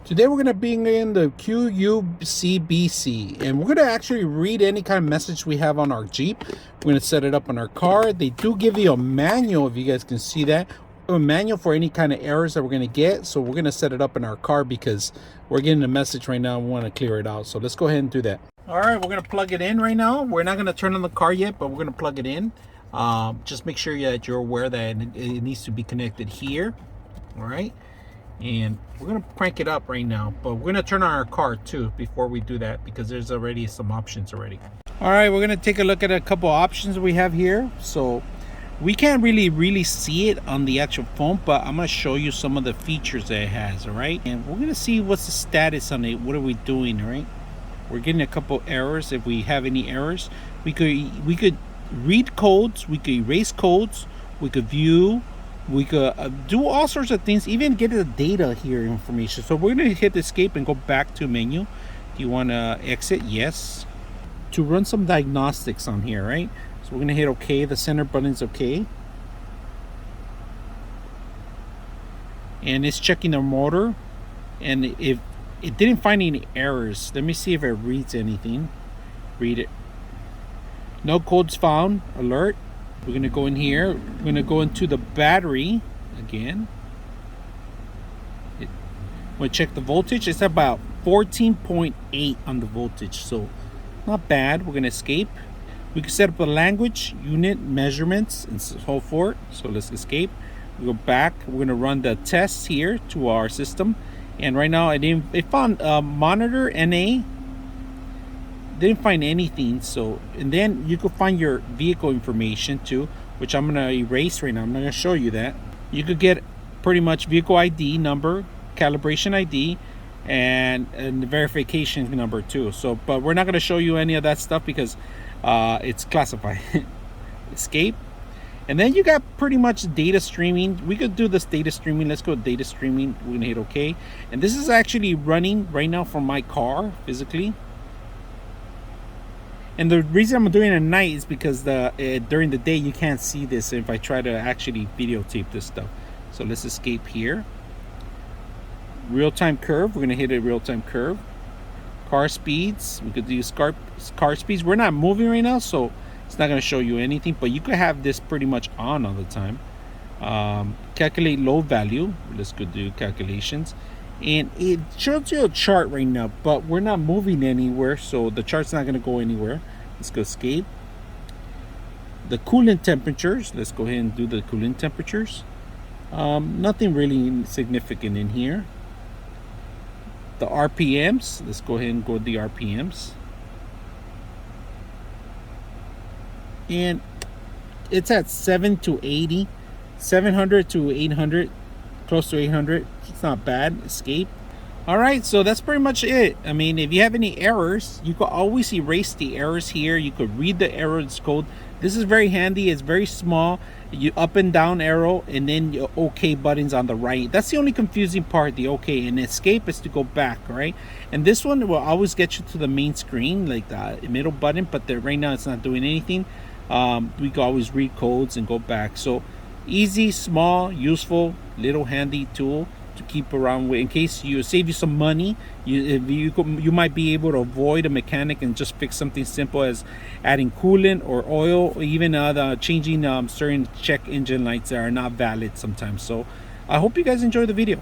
Today we're going to be in the QUCBC, and we're going to actually read any kind of message we have on our Jeep. We're going to set it up on our car. They do give you a manual, if you guys can see that, a manual for any kind of errors that we're going to get. So we're going to set it up in our car because we're getting a message right now and we want to clear it out. So let's go ahead and do that. All right, we're going to plug it in right now. We're not going to turn on the car yet, but we're going to plug it in. Just make sure that you're aware that it needs to be connected here. All right. And we're gonna crank it up right now, but we're gonna turn on our car too before we do that because there's already some options already. All right, we're gonna take a look at a couple options we have here. So we can't really see it on the actual phone, but I'm gonna show you some of the features that it has. All right, and we're gonna see what's the status on it. What are we doing? All right, we're getting a couple errors. If we have any errors, we could read codes, we could erase codes, we could view. We could do all sorts of things, even get the data here information. So we're going to hit escape and go back to menu. Do you want to exit? Yes. To run some diagnostics on here, right? So we're going to hit OK. The center button is OK. And it's checking the motor. And if it didn't find any errors, let me see if it reads anything. Read it. No codes found. Alert. We're going to go in here. We're going to go into the battery again. We'll check the voltage. It's about 14.8 on the voltage, so not bad. We're going to escape. We can set up a language, unit, measurements, and so forth. So let's escape. We go back. We're going to run the tests here to our system. And right now, it found monitor NA. Didn't find anything. So, and then you could find your vehicle information too, which I'm gonna erase right now. I'm not gonna show you that. You could get pretty much vehicle ID number, calibration ID, and the verification number too. So, but we're not gonna show you any of that stuff because it's classified. Escape. And then you got pretty much data streaming. We could do this data streaming. Let's go data streaming. We're gonna hit OK. And this is actually running right now from my car physically. And the reason I'm doing it at night is because during the day you can't see this if I try to actually videotape this stuff. So let's escape here. Real-time curve. We're going to hit a real-time curve. Car speeds. We could use car speeds. We're not moving right now, so it's not going to show you anything. But you could have this pretty much on all the time. Calculate load value. Let's go do calculations. And it shows you a chart right now, but we're not moving anywhere, so the chart's not going to go anywhere. Let's go escape. The coolant temperatures. Let's go ahead and do the coolant temperatures. Nothing really significant in here. The RPMs. Let's go ahead and go to the RPMs. And it's at 7 to 80, 700 to 800. Close to 800. It's not bad. Escape. All right, so that's pretty much it. I mean, if you have any errors, you could always erase the errors here. You could read the errors code. This is very handy. It's very small. You up and down arrow, and then your OK buttons on the right. That's the only confusing part, the OK. And escape is to go back, right? And this one will always get you to the main screen, like the middle button, but right now it's not doing anything. We can always read codes and go back. So easy, small, useful, little handy tool to keep around with in case you save you some money. You might be able to avoid a mechanic and just fix something simple as adding coolant or oil, or even changing certain check engine lights that are not valid sometimes. So I hope you guys enjoy the video.